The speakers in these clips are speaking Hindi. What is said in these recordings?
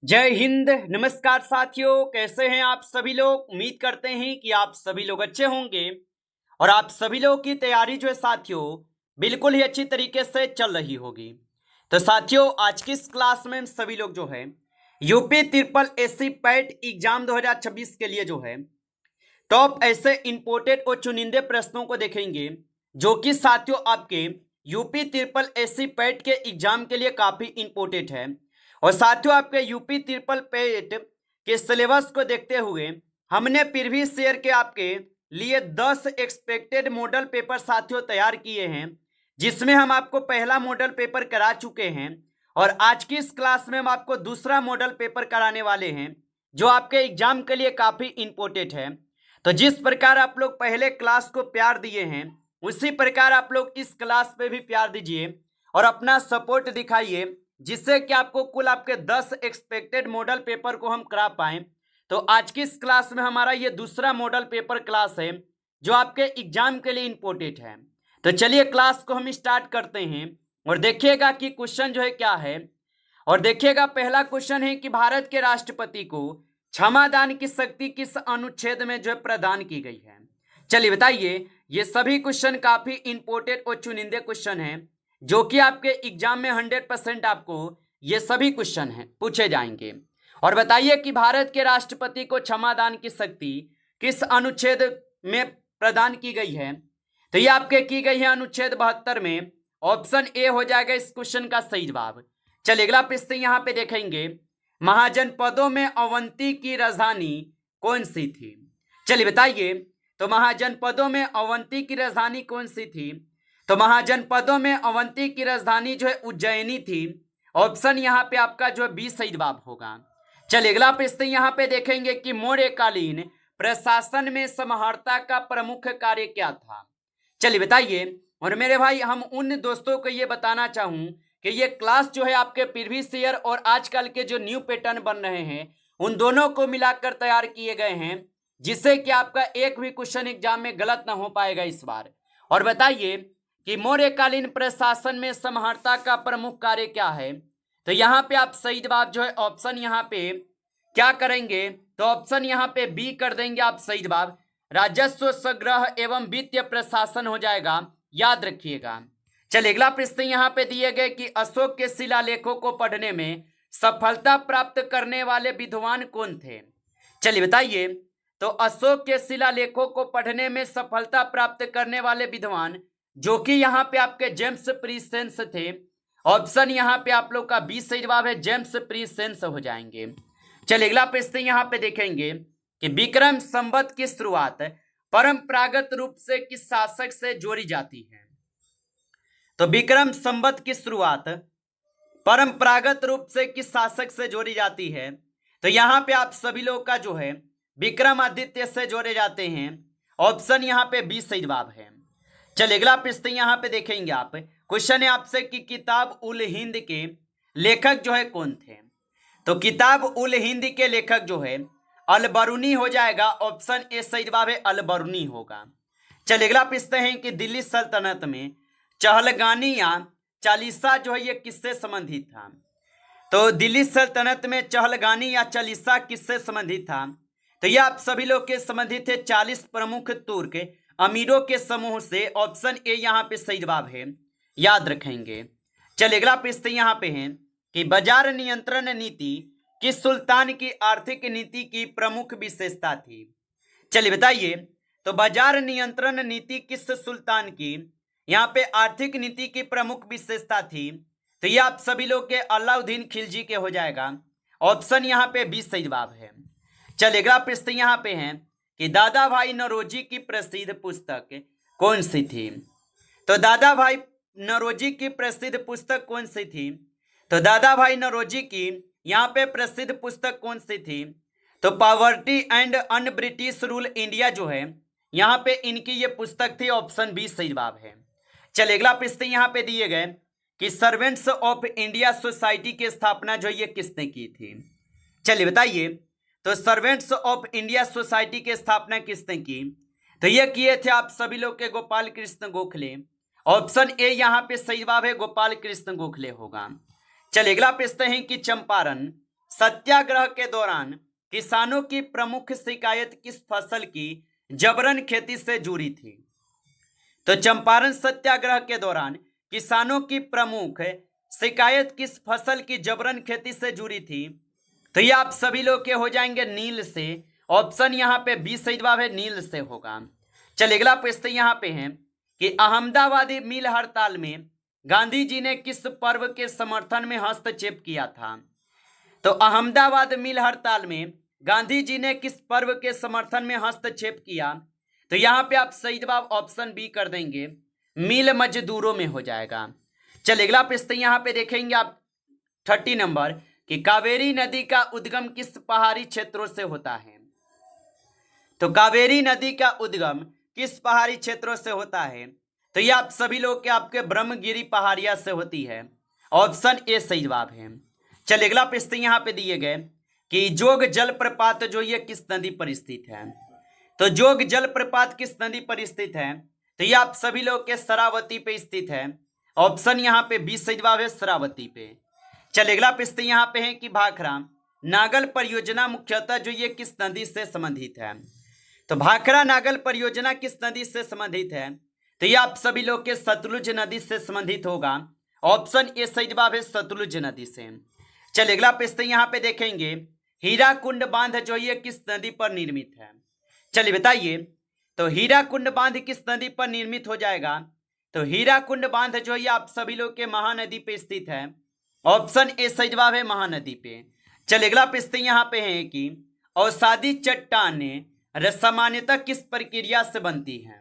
जय हिंद। नमस्कार साथियों, कैसे हैं आप सभी लोग। उम्मीद करते हैं कि आप सभी लोग अच्छे होंगे और आप सभी लोग की तैयारी जो है साथियों बिल्कुल ही अच्छी तरीके से चल रही होगी। तो साथियों, आज की इस क्लास में हम सभी लोग जो है UP triple SC PAT exam 2026 के लिए जो है टॉप ऐसे इंपोर्टेड और चुनिंदे प्रश्नों को देखेंगे जो कि साथियों आपके यूपी ट्रिपल एससी पैट के एग्जाम के लिए काफी इंपोर्टेंट है। और साथियों, आपके यूपी ट्रिपल पेट के सिलेबस को देखते हुए हमने प्रीवियस ईयर के आपके लिए 10 एक्सपेक्टेड मॉडल पेपर साथियों तैयार किए हैं, जिसमें हम आपको पहला मॉडल पेपर करा चुके हैं और आज की इस क्लास में हम आपको दूसरा मॉडल पेपर कराने वाले हैं जो आपके एग्जाम के लिए काफी इंपोर्टेंट है। तो जिस प्रकार आप लोग पहले क्लास को प्यार दिए हैं उसी प्रकार आप लोग इस क्लास पे भी प्यार दीजिए और अपना सपोर्ट दिखाइए, जिससे कि आपको कुल आपके 10 एक्सपेक्टेड मॉडल पेपर को हम करा पाएं। तो आज की इस क्लास में हमारा ये दूसरा मॉडल पेपर क्लास है जो आपके एग्जाम के लिए इंपोर्टेंट है। तो चलिए क्लास को हम स्टार्ट करते हैं और देखिएगा कि क्वेश्चन जो है क्या है। और देखिएगा, पहला क्वेश्चन है कि भारत के राष्ट्रपति को क्षमादान की शक्ति किस अनुच्छेद में जो है प्रदान की गई है। चलिए बताइए। ये सभी क्वेश्चन काफी इंपोर्टेंट और चुनिंदे क्वेश्चन हैं जो कि आपके एग्जाम में 100% आपको ये सभी क्वेश्चन हैं पूछे जाएंगे। और बताइए कि भारत के राष्ट्रपति को क्षमादान की शक्ति किस अनुच्छेद में प्रदान की गई है। तो ये आपके की गई है अनुच्छेद 72 में। ऑप्शन ए हो जाएगा इस क्वेश्चन का सही जवाब। चलिए अगला प्रश्न यहाँ पे देखेंगे, महाजनपदों में अवंती की राजधानी कौन सी थी। चलिए बताइए। तो महाजनपदों में अवंती की राजधानी कौन सी थी। तो महाजनपदों में अवंती की राजधानी जो है उज्जैनी थी। ऑप्शन यहाँ पे आपका जो है बी सही जवाब होगा। चलिए अगला प्रश्न यहाँ पे देखेंगे कि मौर्यकालीन प्रशासन में समाहर्ता का प्रमुख कार्य क्या था। चलिए बताइए। और मेरे भाई, हम उन दोस्तों को ये बताना चाहूँ कि ये क्लास जो है आपके प्रीवियस ईयर और आजकल के जो न्यू पैटर्न बन रहे हैं उन दोनों को मिलाकर तैयार किए गए हैं, जिससे कि आपका एक भी क्वेश्चन एग्जाम में गलत ना हो पाएगा इस बार। और बताइए कि मौर्यकालीन प्रशासन में समाहर्ता का प्रमुख कार्य क्या है। तो यहाँ पे आप सही जवाब जो है ऑप्शन यहाँ पे क्या करेंगे, तो ऑप्शन यहाँ पे बी कर देंगे आप सही जवाब। राजस्व संग्रह एवं वित्तीय प्रशासन हो जाएगा, याद रखिएगा। चलिए अगला प्रश्न यहाँ पे दिए गए कि अशोक के शिलालेखों को पढ़ने में सफलता प्राप्त करने वाले विद्वान कौन थे। चलिए बताइए। तो अशोक के शिलालेखों को पढ़ने में सफलता प्राप्त करने वाले विद्वान जो कि यहाँ पे आपके जेम्स प्रीसेंस थे। ऑप्शन यहाँ पे आप लोग का बी सही जवाब है, जेम्स प्रीसेंस हो जाएंगे। चलिए अगला प्रश्न यहाँ पे देखेंगे कि विक्रम संवत की शुरुआत परंपरागत रूप से किस शासक से जोड़ी जाती है। तो विक्रम संवत की शुरुआत परंपरागत रूप से किस शासक से जोड़ी जाती है। तो यहाँ पे आप सभी लोग का जो है विक्रमादित्य से जोड़े जाते हैं। ऑप्शन यहाँ पे बी सही जवाब है। चलिए अगला प्रश्न यहाँ पे देखेंगे आप। क्वेश्चन है आपसे कि किताब उल हिंद के लेखक जो है कौन थे। तो किताब उल हिंद के लेखक जो है अलबरूनी हो जाएगा। ऑप्शन ए सही जवाब है, अलबरूनी होगा। चलिए अगला प्रश्न है कि दिल्ली सल्तनत में चहलगानी या चालीसा जो है ये किससे संबंधित था। तो दिल्ली सल्तनत में चहलगानी या चालीसा किससे संबंधित था। तो ये आप सभी लोग के संबंधित है 40 प्रमुख तुर्क अमीरों के समूह से। ऑप्शन ए यहाँ पे सही जवाब है, याद रखेंगे। चलिए अगला प्रश्न यहाँ पे है कि बाजार नियंत्रण नीति किस सुल्तान की आर्थिक नीति की प्रमुख विशेषता थी। चलिए बताइए। तो बाजार नियंत्रण नीति किस सुल्तान की यहाँ पे आर्थिक नीति की प्रमुख विशेषता थी। तो ये आप सभी लोग के अलाउद्दीन खिलजी के हो जाएगा। ऑप्शन यहाँ पे बी सही जवाब है। चलिए अगला प्रश्न यहाँ पे है कि दादा भाई नौरोजी की प्रसिद्ध पुस्तक कौन सी थी। तो दादा भाई नौरोजी की प्रसिद्ध पुस्तक कौन सी थी। तो दादा भाई नौरोजी की यहाँ पे प्रसिद्ध पुस्तक कौन सी थी। तो poverty and un British rule India जो है यहाँ पे इनकी ये पुस्तक थी। ऑप्शन बी सही जवाब है। चलिए अगला प्रश्न यहाँ पे दिए गए कि सर्वेंट्स ऑफ इंडिया सोसाइटी की स्थापना जो ये किसने की थी। चलिए बताइए। तो सर्वेंट्स ऑफ इंडिया सोसाइटी की स्थापना किसने की। तो ये किए थे आप सभी लोग के गोपाल कृष्ण गोखले। ऑप्शन ए यहाँ पे सही जवाब है, गोपाल कृष्ण गोखले होगा। चलिए अगला प्रश्न है कि चंपारण सत्याग्रह के दौरान किसानों की प्रमुख शिकायत किस फसल की जबरन खेती से जुड़ी थी? तो चंपारण सत्याग्रह के दौरान किसानों की प्रमुख शिकायत किस फसल की जबरन खेती से जुड़ी थी? तो ये आप सभी लोग के हो जाएंगे नील से। ऑप्शन यहाँ पे बी सही जवाब है, नील से होगा। चलिए अगला प्रश्न यहाँ पे है कि अहमदाबादी मिल हड़ताल में गांधी जी ने किस पर्व के समर्थन में हस्तक्षेप किया था? तो अहमदाबाद मिल हड़ताल में गांधी जी ने किस पर्व के समर्थन में हस्तक्षेप किया? तो यहाँ पे आप सही जवाब ऑप्शन बी कर देंगे, मिल मजदूरों में हो जाएगा। चलिए अगला प्रश्न यहाँ पे देखेंगे आप 30 नंबर कि कावेरी नदी का उद्गम किस पहाड़ी क्षेत्रों से होता है? तो कावेरी नदी का उद्गम किस पहाड़ी क्षेत्रों से होता है? तो ये आप सभी लोग के आपके ब्रह्मगिरी पहाड़िया से होती है। ऑप्शन ए सही जवाब है। चलिए अगला प्रश्न यहाँ पे दिए गए कि जोग जलप्रपात जो ये किस नदी पर स्थित है? तो जोग जलप्रपात किस नदी पर स्थित है? तो ये आप सभी लोग के शरावती पे स्थित है। ऑप्शन यहाँ पे बी सही जवाब है, शरावती पे। चलिए अगला प्रश्न यहाँ पे है कि भाखड़ा नागल परियोजना मुख्यतः जो ये किस नदी से संबंधित है? तो भाखड़ा नागल परियोजना किस नदी से संबंधित है? तो ये आप सभी लोग के सतलुज नदी से संबंधित होगा। ऑप्शन ए सही जवाब है, सतलुज नदी से। चलिए अगला प्रश्न यहाँ पे देखेंगे हीराकुंड बांध जो ये किस नदी पर निर्मित है? चलिए बताइए, तो हीराकुंड बांध किस नदी पर निर्मित हो जाएगा? तो हीराकुंड बांध जो ये आप सभी लोग के महानदी पे स्थित है। ऑप्शन ए सही जवाब है, महानदी पे। चलिए अगला प्रश्न यहाँ पे है कि अवसादी चट्टानें सामान्यतः किस प्रक्रिया से बनती हैं?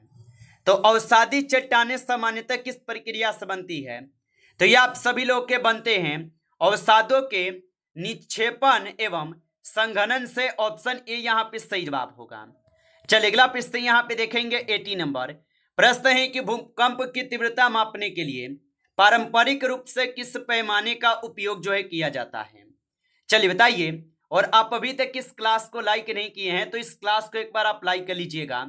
तो अवसादी चट्टानें सामान्यतः किस प्रक्रिया से बनती है? तो ये आप सभी लोग के बनते हैं अवसादों के निक्षेपण एवं संघनन से। ऑप्शन ए यहाँ पे सही जवाब होगा। चलिए अगला प्रश्न यहाँ पे देखेंगे 80 नंबर। प्रश्न है कि भूकंप की तीव्रता मापने के लिए पारंपरिक रूप से किस पैमाने का उपयोग जो है किया जाता है? चलिए बताइए। और आप अभी तक इस क्लास को लाइक नहीं किए हैं तो इस क्लास को एक बार आप लाइक कर लीजिएगा।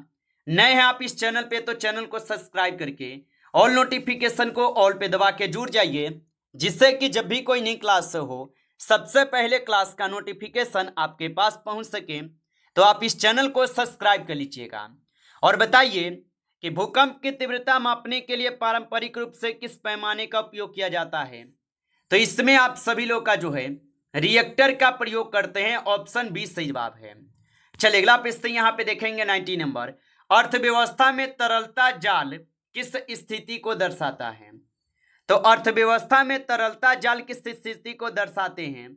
नए हैं आप इस चैनल पे तो चैनल को सब्सक्राइब करके ऑल नोटिफिकेशन को ऑल पे दबा के जुड़ जाइए, जिससे कि जब भी कोई नई क्लास हो सबसे पहले क्लास का नोटिफिकेशन आपके पास पहुंच सके। तो आप इस चैनल को सब्सक्राइब कर लीजिएगा। और बताइए कि भूकंप की तीव्रता मापने के लिए पारंपरिक रूप से किस पैमाने का उपयोग किया जाता है? तो इसमें आप सभी लोग का जो है रिएक्टर का प्रयोग करते हैं। ऑप्शन बी सही जवाब है। चलिए अगला प्रश्न यहाँ पे देखेंगे 90 नंबर। अर्थव्यवस्था में तरलता जाल किस स्थिति को दर्शाता है? तो अर्थव्यवस्था में तरलता जाल किस स्थिति को दर्शाते हैं?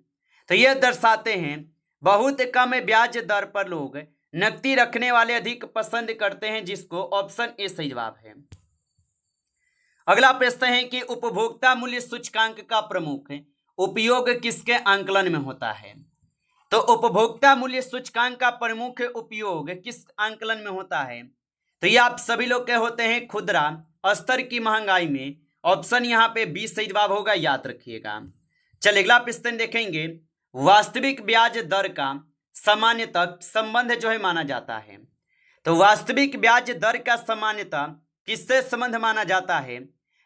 तो यह दर्शाते हैं बहुत कम ब्याज दर पर लोग नकदी रखने वाले अधिक पसंद करते हैं, जिसको ऑप्शन ए सही जवाब है। अगला प्रश्न है कि उपभोक्ता मूल्य सूचकांक का प्रमुख उपयोग किसके आंकलन में होता है? तो उपभोक्ता मूल्य सूचकांक का प्रमुख उपयोग किस आंकलन में होता है? तो ये आप सभी लोग के होते हैं खुदरा स्तर की महंगाई में। ऑप्शन यहाँ पे बी सही जवाब होगा, याद रखिएगा। चलिए अगला प्रश्न देखेंगे वास्तविक ब्याज दर का सामान्यतः संबंध जो है माना जाता है। तो वास्तविक ब्याज दर का सामान्यतः किससे संबंध माना जाता है?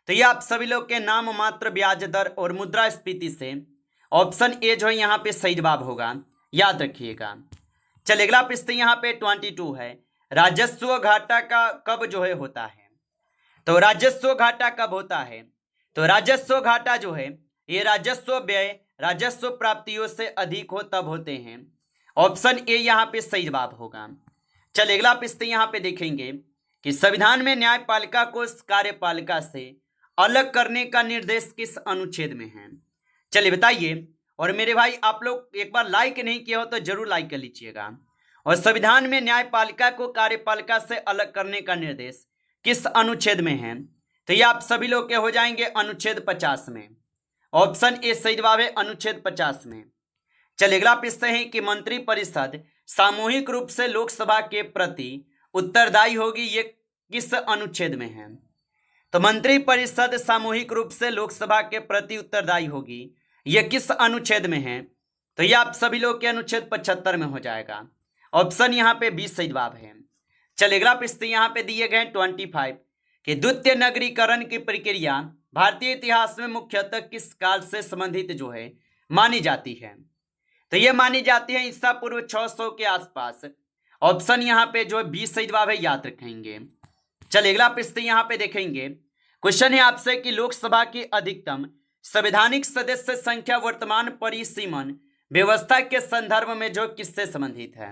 तो ये आप सभी लोग के नाम मात्र ब्याज दर और मुद्रास्फीति से। ऑप्शन ए जो है यहाँ पे सही जवाब होगा, याद रखिएगा। चलिए अगला प्रश्न यहाँ पे 22 है राजस्व घाटा का कब जो है होता है? तो राजस्व घाटा कब होता है? तो राजस्व घाटा जो है ये राजस्व व्यय राजस्व प्राप्तियों से अधिक हो तब होते हैं। ऑप्शन ए यहाँ पे सही जवाब होगा। चलिए अगला प्रश्न यहाँ पे देखेंगे कि संविधान में न्यायपालिका को कार्यपालिका से अलग करने का निर्देश किस अनुच्छेद में है? चलिए बताइए। और मेरे भाई आप लोग एक बार लाइक नहीं किया हो तो जरूर लाइक कर लीजिएगा। और संविधान में न्यायपालिका को कार्यपालिका से अलग करने का निर्देश किस अनुच्छेद में है? तो ये आप सभी लोग के हो जाएंगे अनुच्छेद 50 में। ऑप्शन ए सही जवाब है, अनुच्छेद 50 में। चलिए अगला प्रश्न है कि मंत्रिपरिषद सामूहिक रूप से लोकसभा के प्रति उत्तरदायी होगी, ये किस अनुच्छेद में है? तो मंत्रिपरिषद सामूहिक रूप से लोकसभा के प्रति उत्तरदायी होगी, ये किस अनुच्छेद में है? तो ये आप सभी लोग के अनुच्छेद 75 में हो जाएगा। ऑप्शन यहाँ पे 20 सही जवाब है। चलिए अगला प्रश्न यहाँ पे दिए गए 25 कि द्वितीय नगरीकरण की प्रक्रिया भारतीय इतिहास में मुख्यतः किस काल से संबंधित जो है मानी जाती है? तो ये मानी जाती है ईसा पूर्व 600 के आसपास। ऑप्शन यहाँ पे जो है 20 सही जवाब है, याद रखेंगे। चलिए अगला प्रश्न यहाँ पे देखेंगे। क्वेश्चन है आपसे कि लोकसभा की अधिकतम संवैधानिक सदस्य संख्या वर्तमान परिसीमन व्यवस्था के संदर्भ में जो किससे संबंधित है?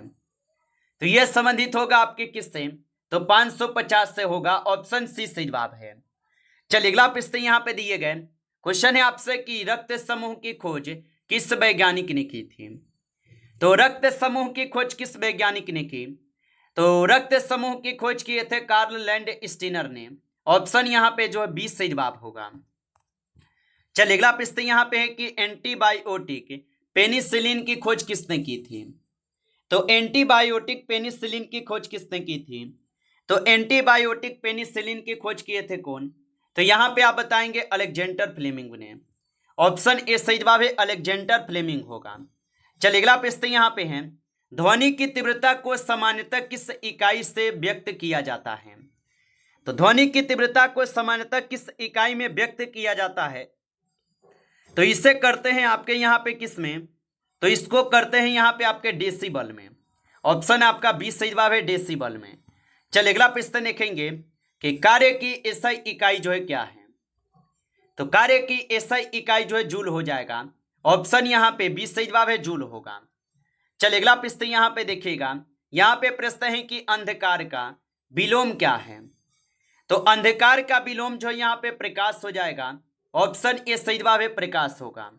तो यह संबंधित होगा आपके किससे? तो 550 से होगा। ऑप्शन सी सही जवाब है। चलिए अगला प्रश्न यहाँ पे दिए गए। क्वेश्चन है आपसे कि रक्त समूह की खोज किस वैज्ञानिक ने की थी? तो रक्त समूह की खोज किस वैज्ञानिक ने की? तो रक्त समूह की खोज किए थे कार्ल लैंड स्टीनर ने। ऑप्शन यहाँ पे जो है 20 सही जवाब होगा। चलिए अगला प्रश्न यहाँ पे है कि एंटीबायोटिक पेनिसिलिन की खोज किसने की थी? तो एंटीबायोटिक पेनिसिलिन की खोज किसने की थी? तो एंटीबायोटिक पेनिसिलिन की खोज किए थे कौन? तो यहाँ पे आप बताएंगे अलेक्जेंडर फ्लेमिंग ने। ऑप्शन ए सही जवाब है, अलेक्जेंडर फ्लेमिंग होगा। चलिए अगला प्रश्न यहाँ पे है, ध्वनि की तीव्रता को सामान्यतः किस इकाई से व्यक्त किया जाता है? तो ध्वनि की तीव्रता को सामान्यतः किस इकाई में व्यक्त किया जाता है? तो इसे करते हैं आपके यहाँ पे किस में? तो इसको करते हैं यहाँ पे आपके डेसिबल में। ऑप्शन आपका 20 सही जवाब है, डेसिबल में। चलिए अगला प्रश्न देखेंगे कि कार्य की एसआई इकाई जो है क्या है? तो कार्य की एसआई इकाई जो है जूल हो जाएगा। ऑप्शन यहाँ पे 20 सही जवाब है, जूल होगा। चलिए अगला प्रश्न यहाँ पे देखिएगा। यहाँ पे प्रश्न है कि अंधकार का विलोम क्या है? तो अंधकार का विलोम जो यहाँ पे प्रकाश हो जाएगा। ऑप्शन ए सही जवाब है, प्रकाश होगा।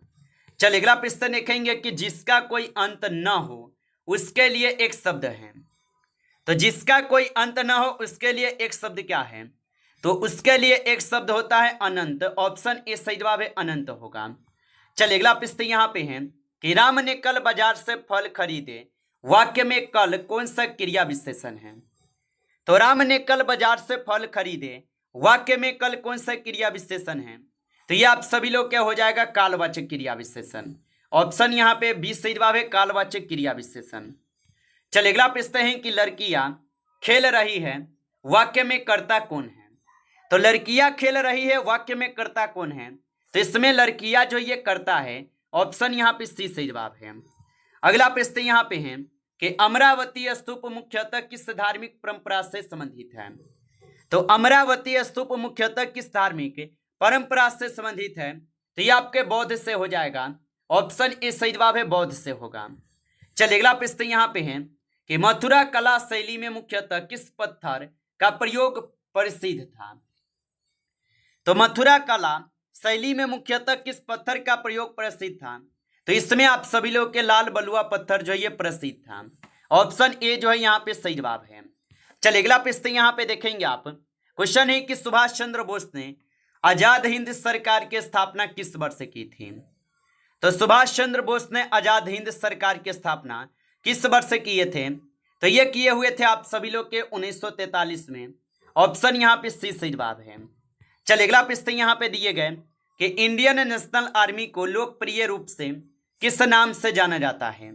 चलिए अगला प्रश्न देखेंगे कि जिसका कोई अंत न हो उसके लिए एक शब्द है। तो जिसका कोई अंत न हो उसके लिए एक शब्द क्या है? तो उसके लिए एक शब्द होता है अनंत। ऑप्शन ए सही जवाब है, अनंत होगा। चलिए अगला प्रश्न यहाँ पे है कि राम ने कल बाजार से फल खरीदे, वाक्य में कल कौन सा क्रिया विशेषण है? तो राम ने कल बाजार से फल खरीदे, वाक्य में कल कौन सा क्रिया विशेषण है? तो ये आप सभी लोग क्या हो जाएगा? कालवाचक क्रिया विशेषण। ऑप्शन यहाँ पे 20 सही जवाब है, कालवाचक क्रिया विशेषण। चलिए अगला प्रश्न है कि लड़कियां खेल रही है, वाक्य में कर्ता कौन है? तो लड़कियां खेल रही है, वाक्य में कर्ता कौन है? तो इसमें लड़कियां जो ये कर्ता है। ऑप्शन यहाँ पे सी सही जवाब है। अगला प्रश्न यहाँ पे है कि अमरावती स्तूप मुख्यतः किस धार्मिक परंपरा से संबंधित है? तो अमरावती स्तूप मुख्यतः किस धार्मिक परंपरा से संबंधित है? तो ये आपके बौद्ध से हो जाएगा। ऑप्शन ए सही जवाब है, बौद्ध से होगा। चलिए अगला प्रश्न यहाँ पे है कि मथुरा कला शैली में मुख्यतः किस पत्थर का प्रयोग प्रसिद्ध था? तो मथुरा कला शैली में मुख्यतः किस पत्थर का प्रयोग प्रसिद्ध था? तो इसमें आप सभी लोग के लाल बलुआ पत्थर जो ये प्रसिद्ध था। ऑप्शन ए जो है यहाँ पे सही जवाब है। चलिए अगला प्रश्न यहाँ पे देखेंगे आप। क्वेश्चन है कि सुभाष चंद्र बोस ने आजाद हिंद सरकार की स्थापना किस वर्ष की थी? तो सुभाष चंद्र बोस ने आजाद हिंद सरकार की स्थापना किस वर्ष किए थे? तो ये किए हुए थे आप सभी लोग के 1943 में। ऑप्शन यहाँ पे सी सही जवाब है। चलिए अगला प्रश्न यहाँ पे दिए गए कि इंडियन नेशनल आर्मी को लोकप्रिय रूप से किस नाम से जाना जाता है?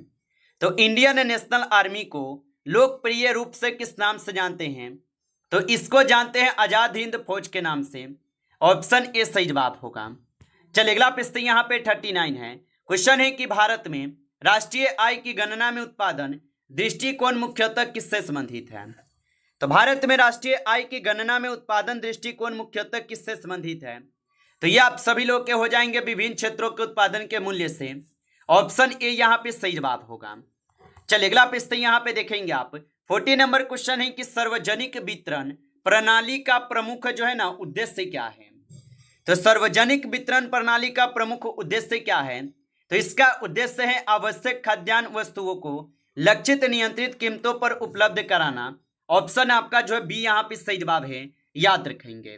तो इंडियन नेशनल आर्मी को लोकप्रिय रूप से किस नाम से जानते हैं? तो इसको जानते हैं आजाद हिंद फौज के नाम से। ऑप्शन ए सही जवाब होगा। चलिए अगला प्रश्न यहाँ पे 39 है। क्वेश्चन है कि भारत में राष्ट्रीय आय की गणना में उत्पादन दृष्टिकोण मुख्यतः किससे संबंधित है? तो भारत में राष्ट्रीय आय की गणना में उत्पादन दृष्टिकोण मुख्यतः किससे संबंधित है? तो ये आप सभी लोग के हो जाएंगे विभिन्न क्षेत्रों के उत्पादन के मूल्य से। ऑप्शन ए यहाँ पे सही जवाब होगा। चलिए अगला प्रश्न यहाँ पे देखेंगे आप। 40 नंबर क्वेश्चन है कि सार्वजनिक वितरण प्रणाली का प्रमुख जो है ना उद्देश्य क्या है? तो सार्वजनिक वितरण प्रणाली का प्रमुख उद्देश्य क्या है? तो इसका उद्देश्य है आवश्यक खाद्यान्न वस्तुओं को लक्षित नियंत्रित कीमतों पर उपलब्ध कराना। ऑप्शन आपका जो है बी यहाँ पे सही जवाब है, याद रखेंगे।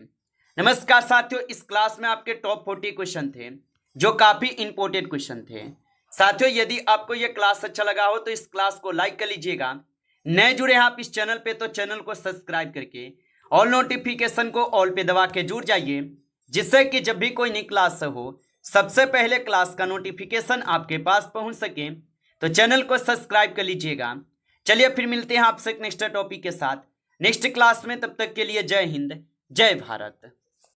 नमस्कार साथियों, इस क्लास में आपके टॉप 40 क्वेश्चन थे जो काफी इंपॉर्टेंट क्वेश्चन थे। साथियों यदि आपको यह क्लास अच्छा लगा हो तो इस क्लास को लाइक कर लीजिएगा। नए जुड़े हैं आप इस चैनल पे तो चैनल को सब्सक्राइब करके ऑल नोटिफिकेशन को ऑल पे दबा के जुड़ जाइए, जिससे कि जब भी कोई नई क्लास हो सबसे पहले क्लास का नोटिफिकेशन आपके पास पहुंच सके। तो चैनल को सब्सक्राइब कर लीजिएगा। चलिए फिर मिलते हैं आपसे नेक्स्ट टॉपिक के साथ नेक्स्ट क्लास में। तब तक के लिए जय हिंद, जय भारत।